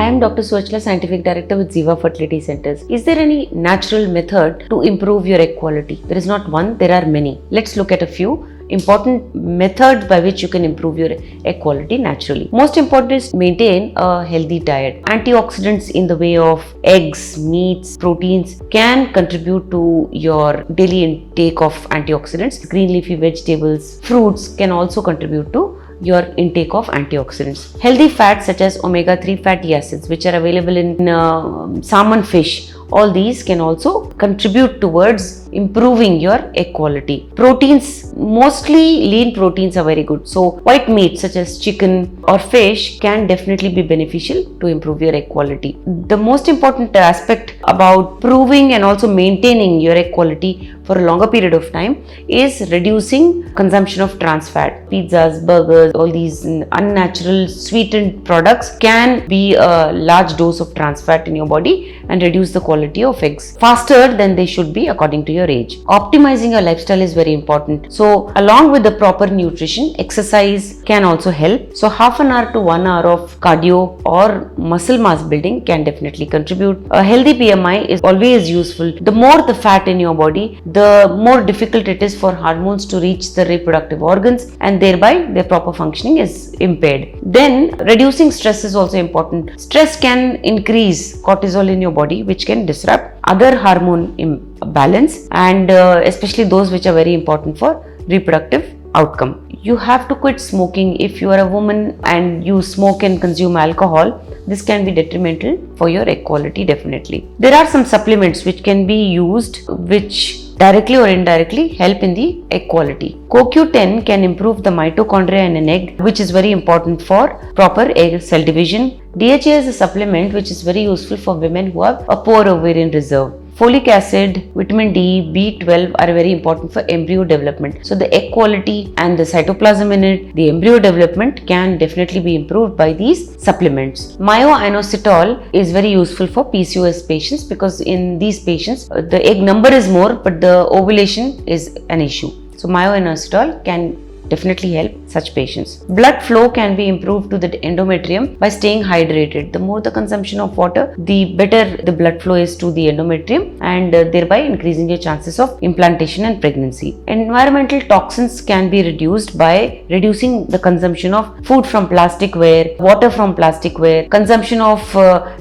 am Dr. Swachla, Scientific Director with Ziva Fertility Centers. Is there any natural method to improve your egg quality? There is not one, there are many. Let's look at a few important methods by which you can improve your egg quality naturally. Most important is maintain a healthy diet. Antioxidants in the way of eggs, meats, proteins can contribute to your daily intake of antioxidants. Green leafy vegetables, fruits can also contribute to your intake of antioxidants. Healthy fats such as omega-3 fatty acids, which are available in salmon fish, all these can also contribute towards improving your egg quality. Proteins, mostly lean proteins are very good. So white meat such as chicken or fish can definitely be beneficial to improve your egg quality. The most important aspect about proving and also maintaining your egg quality for a longer period of time is reducing consumption of trans fat. Pizzas, burgers, all these unnatural sweetened products can be a large dose of trans fat in your body and reduce the quality of eggs faster than they should be according to your age. Optimizing your lifestyle is very important. So along with the proper nutrition, exercise can also help. So half an hour to 1 hour of cardio or muscle mass building can definitely contribute. A healthy BMI is always useful. The more the fat in your body, the more difficult it is for hormones to reach the reproductive organs, and thereby their proper functioning is impaired. Then reducing stress is also important. Stress can increase cortisol in your body, which can disrupt other hormone balance, and especially those which are very important for reproductive outcome. You have to quit smoking. If you are a woman and you smoke and consume alcohol, this can be detrimental for your egg quality definitely. There are some supplements which can be used which directly or indirectly help in the egg quality. CoQ10 can improve the mitochondria in an egg, which is very important for proper egg cell division. DHA is a supplement which is very useful for women who have a poor ovarian reserve. Folic acid, vitamin D, B12 are very important for embryo development. So the egg quality and the cytoplasm in it, the embryo development can definitely be improved by these supplements. Myo-inositol is very useful for PCOS patients because in these patients the egg number is more but the ovulation is an issue. So myo-inositol can definitely help such patients. Blood flow can be improved to the endometrium by staying hydrated. The more the consumption of water, the better the blood flow is to the endometrium, and thereby increasing your chances of implantation and pregnancy. Environmental toxins can be reduced by reducing the consumption of food from plasticware, water from plasticware, consumption of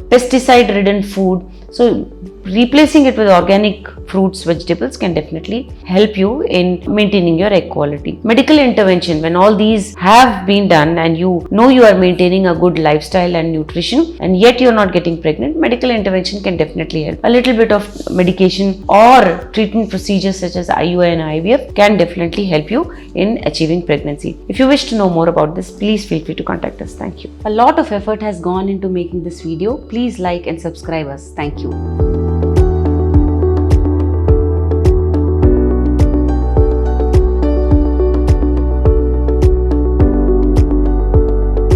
pesticide-ridden food. So replacing it with organic fruits, vegetables can definitely help you in maintaining your egg quality. Medical intervention, when all these have been done and you know you are maintaining a good lifestyle and nutrition and yet you are not getting pregnant, medical intervention can definitely help. A little bit of medication or treatment procedures such as IUI and IVF can definitely help you in achieving pregnancy. If you wish to know more about this, please feel free to contact us. Thank you. A lot of effort has gone into making this video. Please like and subscribe us. Thank you.